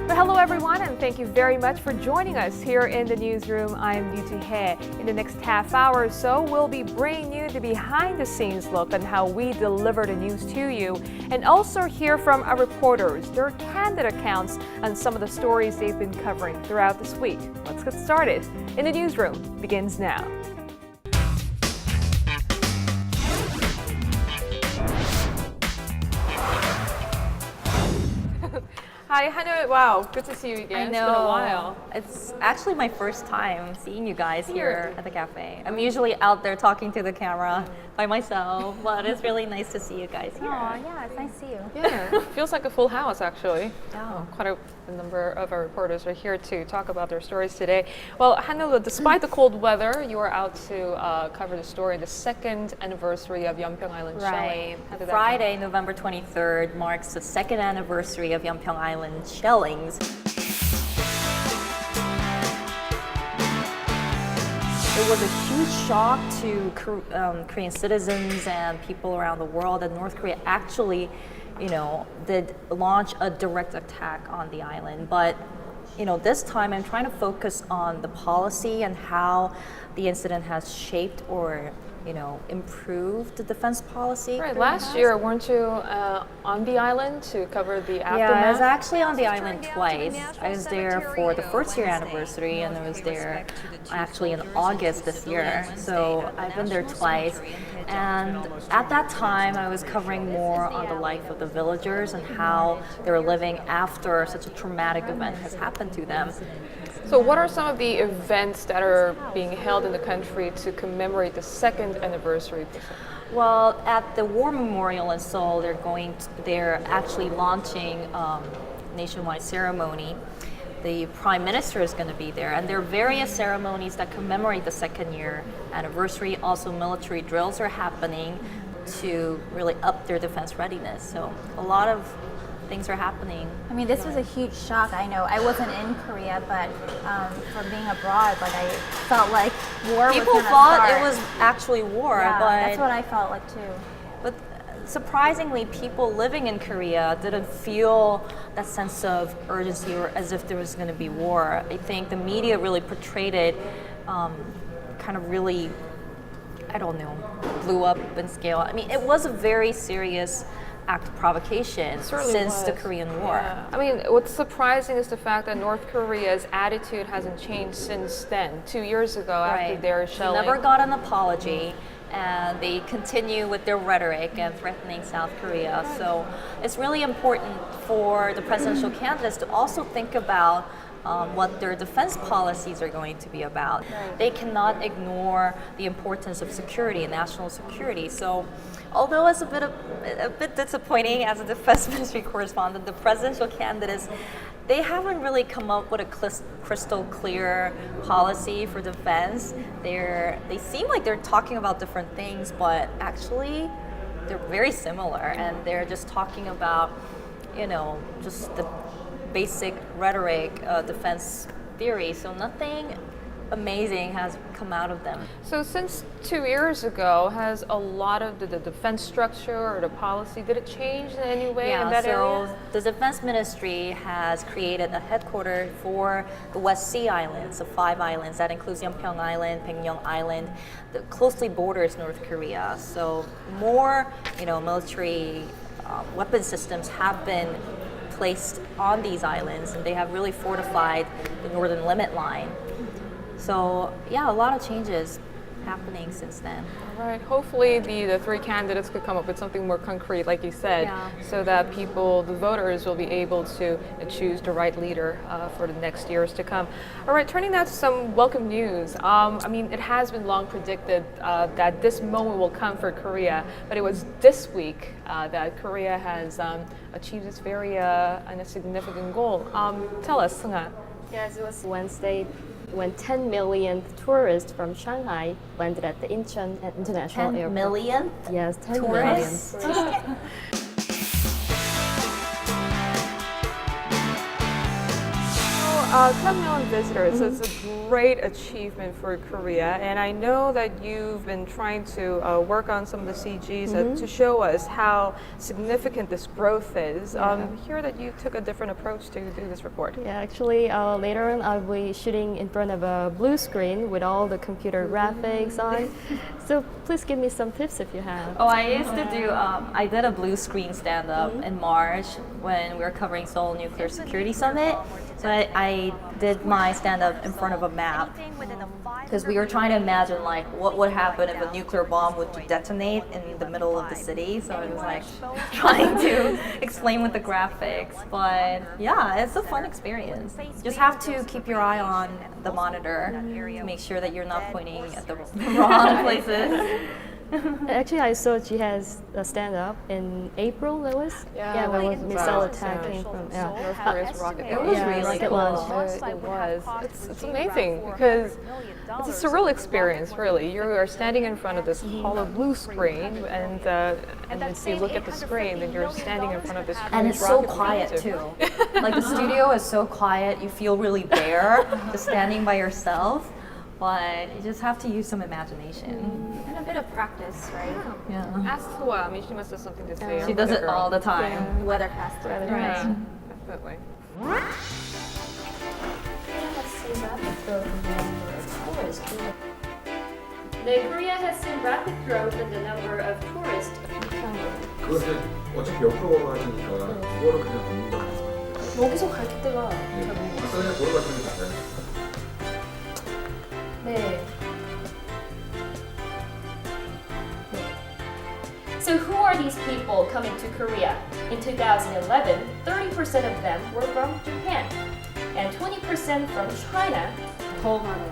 Hello everyone, and thank you very much for joining us here in the newsroom. I'm Yoo Li-an. In the next half hour or so, we'll be bringing you the behind-the-scenes look on how we deliver the news to you, and also hear from our reporters, their candid accounts on some of the stories they've been covering throughout this week. Let's get started. In the newsroom begins now. Hi, Hannah. Wow, good to see you again. I know. It's been a while. It's actually my first time seeing you guys here at the cafe. I'm usually out there talking to the camera by myself, but it's really nice to see you guys here. Oh, yeah, it's nice to see you. Yeah, feels like a full house actually. Yeah. Quite a number of our reporters are here to talk about their stories today. Well, Hannah, despite the cold weather, you are out to cover the story, the second anniversary of Yeonpyeong Island Right. shelling. How did that Friday, November 23rd, marks the second anniversary of Yeonpyeong Island shellings. It was a huge shock to Korean citizens and people around the world that North Korea actually, did launch a direct attack on the island. But, this time I'm trying to focus on the policy and how the incident has shaped or, improved the defense policy. Right, last year, weren't you on the island to cover the aftermath? Yeah, I was actually on the island twice. I was there for the first year anniversary, and I was there actually in August this year. So I've been there twice. And at that time, I was covering more on the life of the villagers and how they were living after such a traumatic event has happened to them. So what are some of the events that are being held in the country to commemorate the second anniversary? Well, at the War Memorial in Seoul, they're actually launching nationwide ceremony. The Prime Minister is going to be there, and there are various ceremonies that commemorate the second year anniversary. Also, military drills are happening to really up their defense readiness. So a lot of things are happening. I mean, this was a huge shock. I know I wasn't in Korea, but from being abroad, I felt like war was People gonna thought start. it was actually war, Yeah, but that's what I felt like too. But surprisingly, people living in Korea didn't feel that sense of urgency or as if there was going to be war. I think the media really portrayed it kind of really, blew up in scale. I mean, it was a very serious act of provocation since the Korean War. Yeah. I mean, what's surprising is the fact that North Korea's attitude hasn't changed since then. 2 years ago, after their shelling. They never got an apology, and they continue with their rhetoric and threatening South Korea. So it's really important for the presidential candidates to also think about what their defense policies are going to be about. Right. They cannot ignore the importance of security and national security. So although it's a bit disappointing as a defense ministry correspondent, the presidential candidates, they haven't really come up with a crystal clear policy for defense. They seem like they're talking about different things, but actually they're very similar, and they're just talking about, just the basic rhetoric, defense theory. So nothing amazing has come out of them. So since 2 years ago, has a lot of the defense structure or the policy, did it change in any way in that area? The Defense Ministry has created a headquarters for the West Sea Islands, the 5 islands. That includes Yeonpyeong Island, Baekneung Island, that closely borders North Korea. So more, military weapon systems have been placed on these islands, and they have really fortified the northern limit line. So yeah, a lot of changes happening since then. All right. Hopefully the three candidates could come up with something more concrete, like you said, so that the voters will be able to choose the right leader for the next years to come. All right, turning now to some welcome news. It has been long predicted that this moment will come for Korea, but it was this week that Korea has achieved this very significant goal. Tell us, Seung-ha. Yes, it was Wednesday, when 10 million tourists from Shanghai landed at the Incheon International 10 Airport. million? Yes, 10 Tourists? million. So, 10 million visitors, it's a great achievement for Korea, and I know that you've been trying to work on some of the CGs to show us how significant this growth is. Hear that you took a different approach to do this report. Yeah, actually, later on I'll be shooting in front of a blue screen with all the computer graphics on. So please give me some tips if you have. Oh, I used to do, I did a blue screen stand-up in March when we were covering Seoul Nuclear Security Summit. But I did my stand-up in front of a map because we were trying to imagine like what would happen if a nuclear bomb would detonate in the middle of the city. So I was like trying to explain with the graphics. But yeah, it's a fun experience. Just have to keep your eye on the monitor to make sure that you're not pointing at the wrong places. Actually, I saw she has a stand-up in April. That was Yeah, that was like missile that. attack Yeah. came from North Korea's rocket. It was really rocket cool. launch. It was. It's amazing because it's a surreal experience, really. You are standing in front of this hollow blue screen, and then you look at the screen, and you're standing in front of this. And huge it's so rocket quiet launcher. too. Like the studio is so quiet, you feel really bare just standing by yourself. But you just have to use some imagination. And a bit of practice, right? Yeah. Ask Hua. I mean, she must have something to say. She does it all the time. Weathercaster. Right. Definitely. Korea has seen rapid growth in the number of tourists. 그것을 어차피 옆으로 가시니까 그거를 그냥 봅니다. 여기서 갈 때가 그래서 그냥 걸어가시는 게 나아요. 네. So who are these people coming to Korea? In 2011, 30% of them were from Japan and 20% from China. 더 많아요.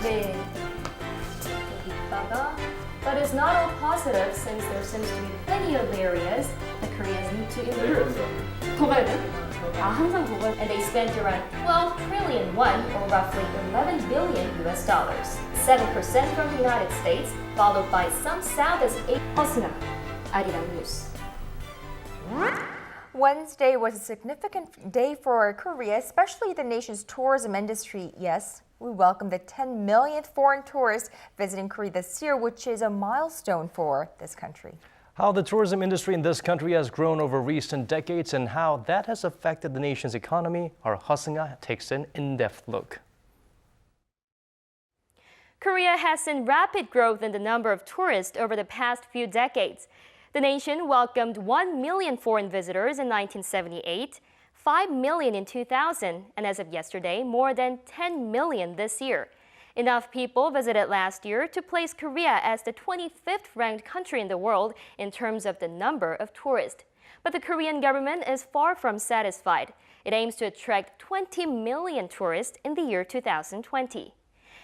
네. 여기다가 But it's not all positive since there seems to be plenty of areas that Koreans need to improve. 더 가야 돼? 아, 항상 더 가야 돼. And they spent around 12 trillion won, or roughly 11 billion US dollars. 7% from the United States, followed by some Southeast Asia. 허승아, 아리랑 뉴스. Wednesday was a significant day for Korea, especially the nation's tourism industry. Yes, we welcomed the 10 millionth foreign tourist visiting Korea this year, which is a milestone for this country. How the tourism industry in this country has grown over recent decades and how that has affected the nation's economy, our Heo Seung-ha takes an in-depth look. Korea has seen rapid growth in the number of tourists over the past few decades. The nation welcomed 1 million foreign visitors in 1978, 5 million in 2000, and as of yesterday, more than 10 million this year. Enough people visited last year to place Korea as the 25th ranked country in the world in terms of the number of tourists. But the Korean government is far from satisfied. It aims to attract 20 million tourists in the year 2020.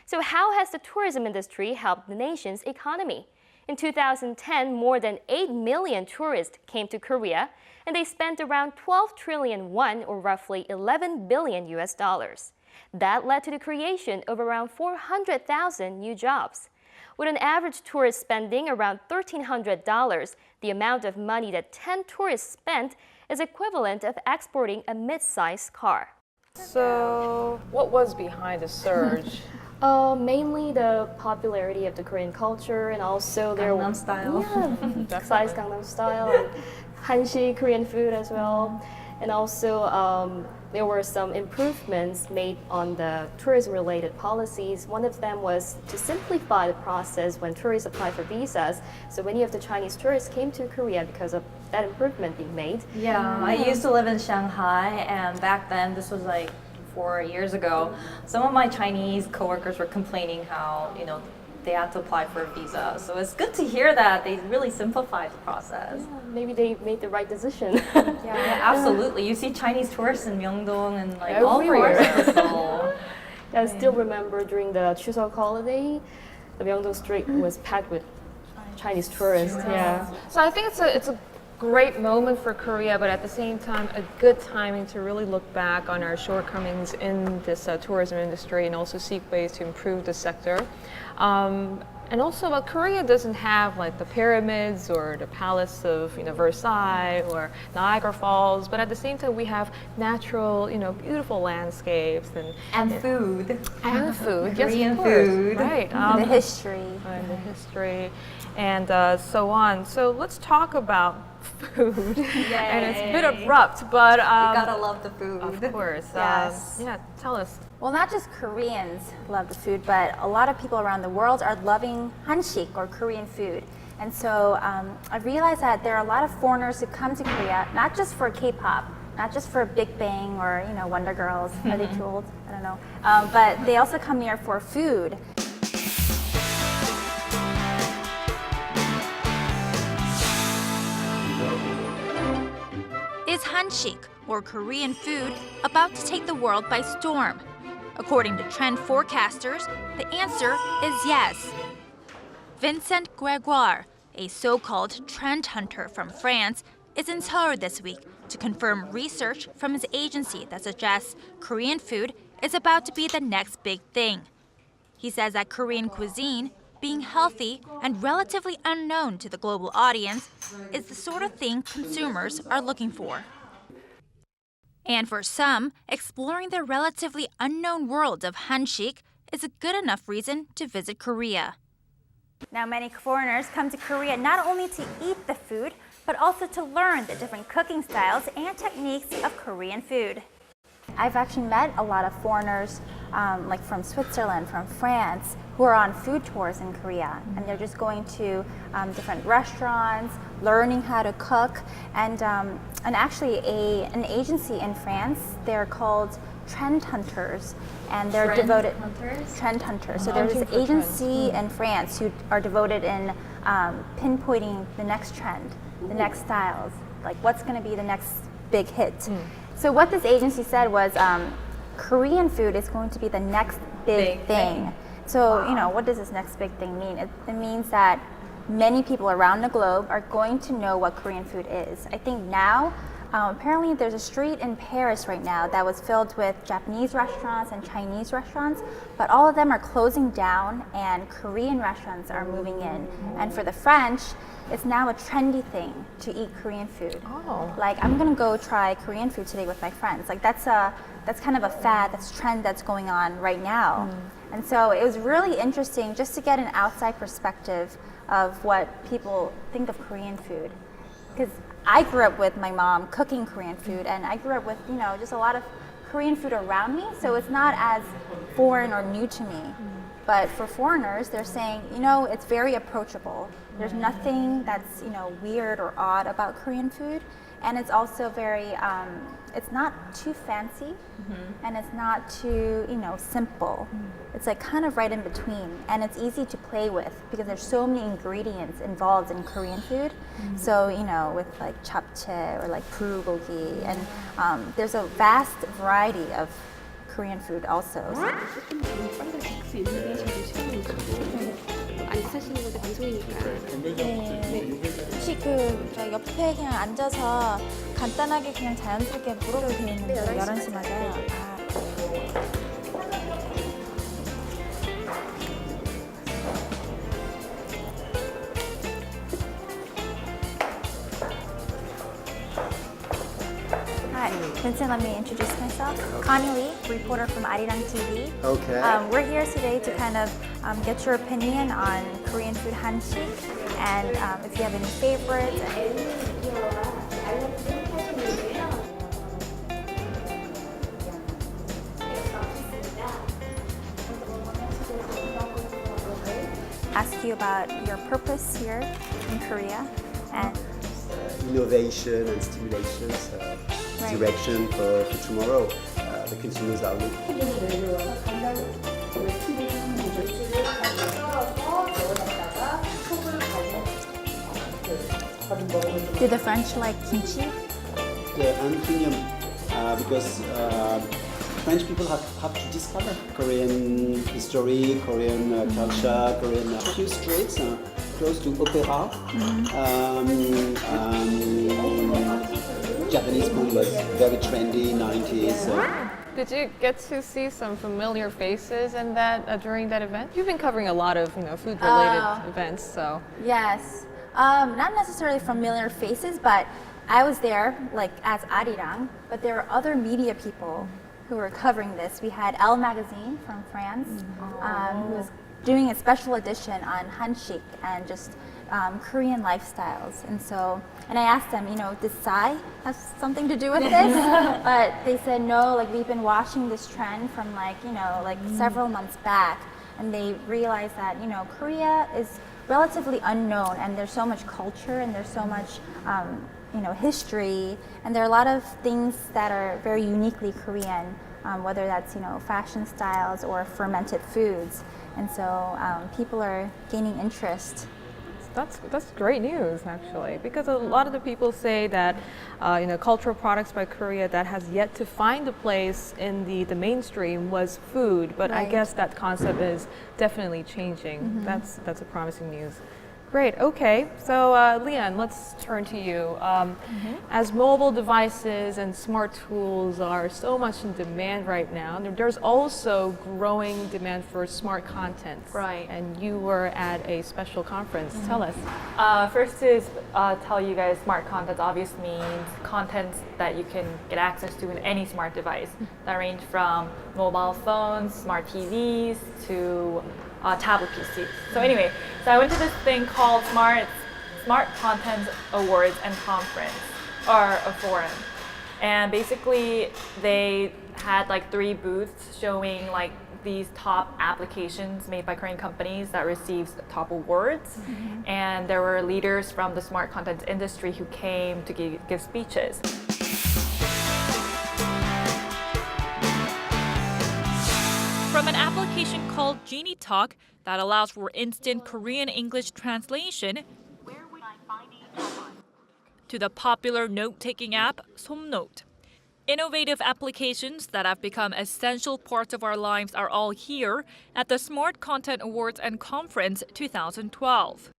So how has the tourism industry helped the nation's economy? In 2010, more than 8 million tourists came to Korea, and they spent around 12 trillion won, or roughly 11 billion US dollars. That led to the creation of around 400,000 new jobs. With an average tourist spending around $1,300, the amount of money that 10 tourists spent is equivalent of exporting a mid-sized car. So, what was behind the surge? Mainly the popularity of the Korean culture, and also their Gangnam Style. Yeah, size Gangnam Style, and Hansik, Korean food as well. And also there were some improvements made on the tourism-related policies. One of them was to simplify the process when tourists apply for visas. So many of the Chinese tourists came to Korea because of that improvement being made. Yeah, I used to live in Shanghai, and back then, this was like 4 years ago, some of my Chinese coworkers were complaining how, they had to apply for a visa. So it's good to hear that they really simplified the process. Maybe they made the right decision. Yeah, absolutely. You see Chinese tourists in Myeongdong and like Everywhere. all places. So. I still remember during the Chuseok holiday, the Myeongdong street was packed with Chinese tourists. Yeah. So I think it's a great moment for Korea, but at the same time, a good timing to really look back on our shortcomings in this tourism industry and also seek ways to improve the sector. And also, Korea doesn't have like the pyramids or the palace of Versailles or Niagara Falls, but at the same time we have natural, beautiful landscapes And food. and food. Yes, Korean of course. food. Right? The history. And the history, and so on. So let's talk about food. And it's a bit abrupt, but You gotta love the food. of course. Yes. Yeah, tell us. Well, not just Koreans love the food, but a lot of people around the world are loving Hansik or Korean food. And so I realized that there are a lot of foreigners who come to Korea, not just for K-pop, not just for Big Bang or Wonder Girls. Are they too old? I don't know. But they also come here for food. Is Hansik, or Korean food, about to take the world by storm? According to trend forecasters, the answer is yes. Vincent Gregoire, a so-called trend hunter from France, is in Seoul this week to confirm research from his agency that suggests Korean food is about to be the next big thing. He says that Korean cuisine, being healthy and relatively unknown to the global audience, is the sort of thing consumers are looking for. And for some, exploring the relatively unknown world of Hansik is a good enough reason to visit Korea. Now, many foreigners come to Korea not only to eat the food, but also to learn the different cooking styles and techniques of Korean food. I've actually met a lot of foreigners, like from Switzerland, from France, who are on food tours in Korea, and they're just going to different restaurants, learning how to cook, and actually an agency in France. They're called Trend Hunters, and they're devoted. Trend Hunters. So there's this agency in France who are devoted in pinpointing the next trend, the next styles, like what's going to be the next big hit. So what this agency said was Korean food is going to be the next big thing. So, what does this next big thing mean? It means that many people around the globe are going to know what Korean food is. I think now, apparently there's a street in Paris right now that was filled with Japanese restaurants and Chinese restaurants, but all of them are closing down and Korean restaurants are moving in. And for the French, it's now a trendy thing to eat Korean food. Oh. Like, I'm gonna go try Korean food today with my friends. Like, that's kind of a fad, that's a trend that's going on right now. And so it was really interesting just to get an outside perspective of what people think of Korean food. Because I grew up with my mom cooking Korean food, and I grew up with, just a lot of Korean food around me, so it's not as foreign or new to me. But for foreigners, they're saying, it's very approachable. There's nothing that's, weird or odd about Korean food. And it's also very, it's not too fancy, and it's not too, simple. It's like kind of right in between, and it's easy to play with because there's so many ingredients involved in Korean food. So, with like japchae or like bulgogi, and there's a vast variety of Korean food also. 혹시 저 옆에 그냥 앉아서 간단하게 그냥 자연스럽게 물어도 되는데 11시 맞아요? Hi, Vincent, let me introduce myself. Connie Lee, reporter from Arirang TV. Okay. We're here today to kind of get your opinion on Korean food Hansik, and if you have any favorites. Ask you about your purpose here in Korea and Innovation and stimulation, direction for tomorrow. The consumers are looking. do the French like kimchi? The premium because French people have to discover Korean history, Korean culture, Korean few streets close to opera. Japanese food was very trendy 90s. Did you get to see some familiar faces in that during that event? You've been covering a lot of food-related events, so. Yes, not necessarily familiar faces, but I was there like as Arirang, but there were other media people who were covering this. We had Elle magazine from France, who was doing a special edition on Hansik and just Korean lifestyles. And I asked them, does Psy have something to do with this? But they said no, like we've been watching this trend from several months back, and they realized that, Korea is relatively unknown, and there's so much culture and there's so much history, and there are a lot of things that are very uniquely Korean, whether that's fashion styles or fermented foods, and so people are gaining interest. That's great news, actually, because a lot of the people say that cultural products by Korea that has yet to find a place in the mainstream was food, but I guess that concept is definitely changing. That's a promising news. Great. Okay. So, Li-an, let's turn to you. As mobile devices and smart tools are so much in demand right now, there's also growing demand for smart content. Right. And you were at a special conference. Tell us. First is tell you guys smart content obviously means content that you can get access to in any smart device. That range from mobile phones, smart TVs, to tablet PCs. So anyway, I went to this thing called Smart Content Awards and Conference, or a forum. And basically they had 3 booths showing these top applications made by Korean companies that received top awards. And there were leaders from the smart content industry who came to give speeches. From an application called Genie Talk that allows for instant Korean-English translation, to the popular note-taking app Somnote. Innovative applications that have become essential parts of our lives are all here at the Smart Content Awards and Conference 2012.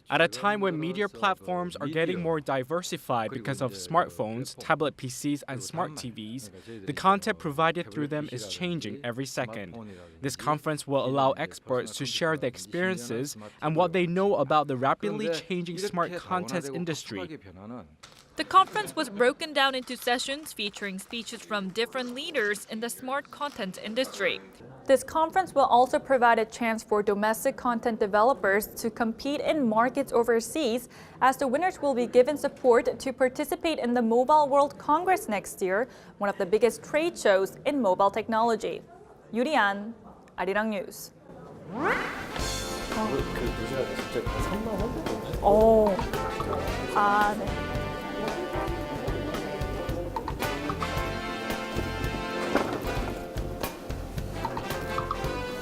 At a time when media platforms are getting more diversified because of smartphones, tablet PCs, and smart TVs, the content provided through them is changing every second. This conference will allow experts to share their experiences and what they know about the rapidly changing smart content industry. The conference was broken down into sessions featuring speeches from different leaders in the smart content industry. This conference will also provide a chance for domestic content developers to compete in markets overseas, as the winners will be given support to participate in the Mobile World Congress next year, one of the biggest trade shows in mobile technology. Yoo Li-an, Arirang News. 네.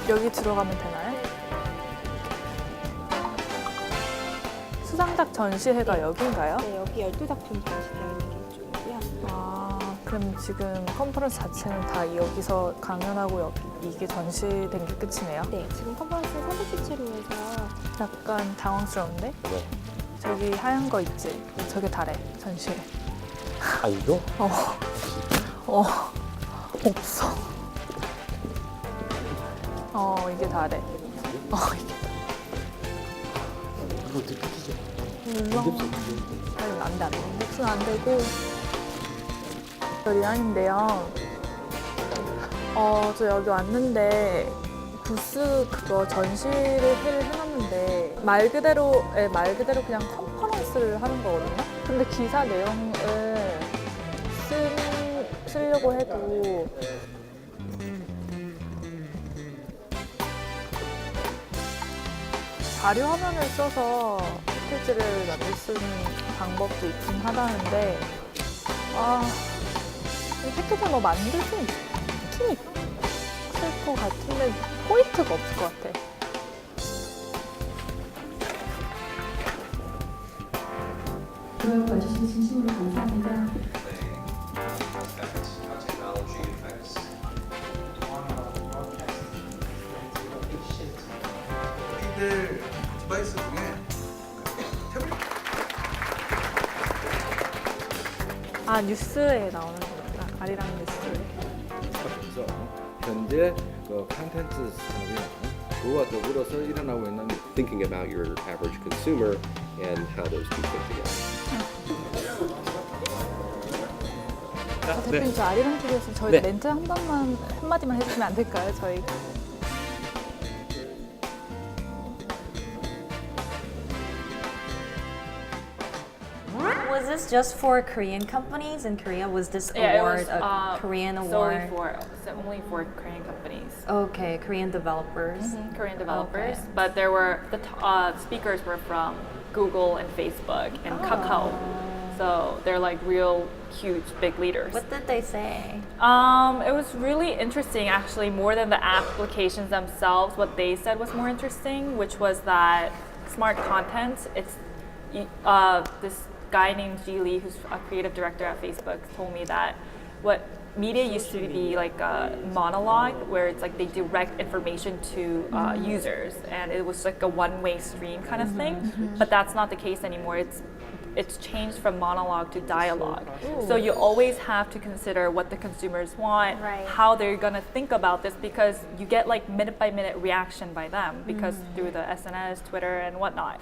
여기 들어가면 되나요? 수상작 전시회가 여기인가요? 네, 여기 12작품 전시되어 있는 게 이쪽이고요. 아, 그럼 지금 컨퍼런스 자체는 다 여기서 강연하고 이게 전시된 게 끝이네요? 네, 지금 컨퍼런스는 3부 주체로 해서 약간 당황스러운데? 저기 하얀 거 있지? 저게 다래, 전시회. 아, 이거? 없어. 이게 다래. 이게 다. 이거 어떻게 키죠? 안 돼. 믹스는 안 되고. 저 리안인데요. 저 여기 왔는데 부스 그거 전시를 해놨는데 말 그대로 그냥 컨퍼런스를 하는 거거든요. 근데 기사 내용을 쓰려고 해도 자료 화면을 써서 패키지를 만들 수 있는 방법도 있긴 하다는데 이 패키지 뭐 만들 수 있긴 있을 것 같은데 포인트가 없을 것 같아. 들어와 주셔서 진심으로 감사합니다. 우리들 디바이스 중에 아 뉴스에 나오는 거구나. 아리랑 뉴스에. 그래서 현재 그 콘텐츠 산업이 그와 더불어서 일어나고 있는 thinking about your average consumer and how those two fit together. 대표님 저 아리랑 TV에서 저희 네. 멘트 한마디만 해주시면 안 될까요? 저희. Was this just for Korean companies in Korea? Was this Yeah, award it was a Korean award? Only for Korean companies. Okay, Korean developers. Korean developers, Okay. but there were the speakers were from Google and Facebook and Kakao, so they're like real huge big leaders. What did they say? It was really interesting, actually, more than the applications themselves. What they said was more interesting, which was that smart content. It's this guy named Yoo Li, who's a creative director at Facebook, told me that what media used to be like a monologue, where it's like they direct information to users, and it was like a one-way stream kind of thing. But that's not the case anymore. It's changed from monologue to dialogue. So you always have to consider what the consumers want, how they're gonna think about this, because you get like minute-by-minute reaction by them, because through the SNS, Twitter, and whatnot.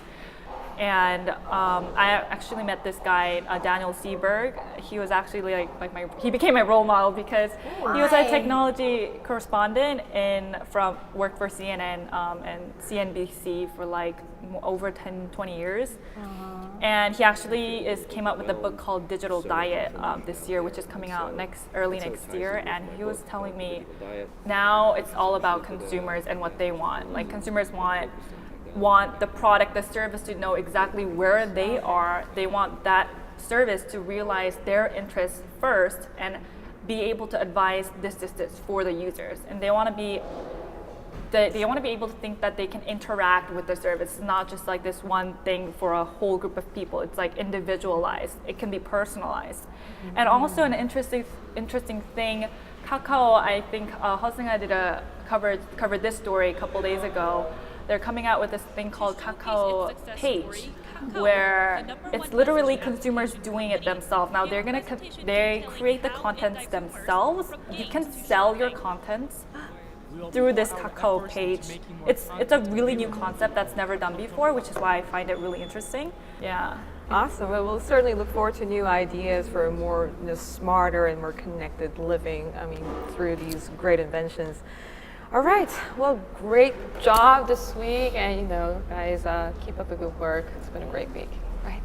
And I actually met this guy, Daniel Seberg. He was actually he became my role model because he was a technology correspondent worked for CNN and CNBC for like over 10, 20 years. And he actually came up with a book called Digital Diet this year, which is coming out early next year. And he was telling me now it's all about consumers and what they want. Like consumers want the product, the service to know exactly where they are. They want that service to realize their interests first and be able to advise this for the users. And they want to be able to think that they can interact with the service, not just like this one thing for a whole group of people. It's like individualized. It can be personalized. And also an interesting thing, Kakao, I think Heo Seung-ha covered this story a couple days ago. They're coming out with this thing called Kakao Page, where it's literally consumers doing it themselves. Now they create the contents themselves. You can sell your contents through this Kakao Page. It's a really new concept that's never done before, which is why I find it really interesting. Yeah. Awesome. Well, we'll certainly look forward to new ideas for a more smarter and more connected living. I mean, through these great inventions. All right. Well, great job this week, and guys, keep up the good work. It's been a great week. Right.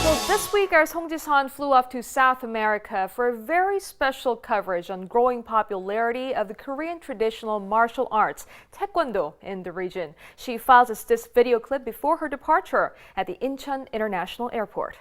So this week, our Song Ji-sun flew off to South America for a very special coverage on growing popularity of the Korean traditional martial arts, Taekwondo, in the region. She files us this video clip before her departure at the Incheon International Airport.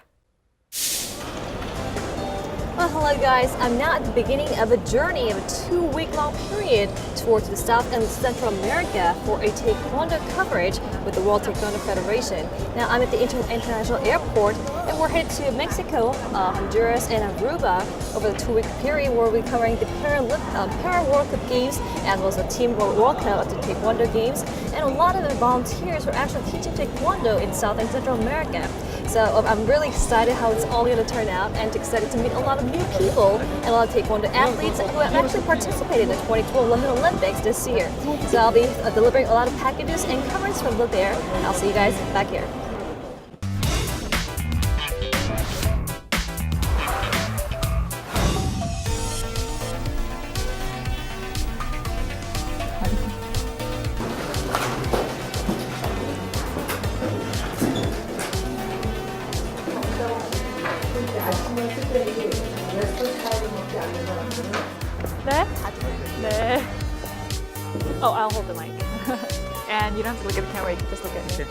Well, hello guys, I'm now at the beginning of a journey of a 2-week-long period towards the South and Central America for a Taekwondo coverage with the World Taekwondo Federation. Now I'm at the Incheon International Airport and we're headed to Mexico, Honduras, and Aruba over the 2-week period where we'll be covering the Para World Cup Games as well as the Team World Cup of the Taekwondo Games. And a lot of the volunteers are actually teaching Taekwondo in South and Central America. So I'm really excited how it's all going to turn out and excited to meet a lot of new people and a lot of Taekwondo athletes who have actually participated in the 2012 London Olympics this year. So I'll be delivering a lot of packages and coverage from there. I'll see you guys back here. 네. Oh, I'll hold the mic. And you don't have to look at the camera, you can just look at me.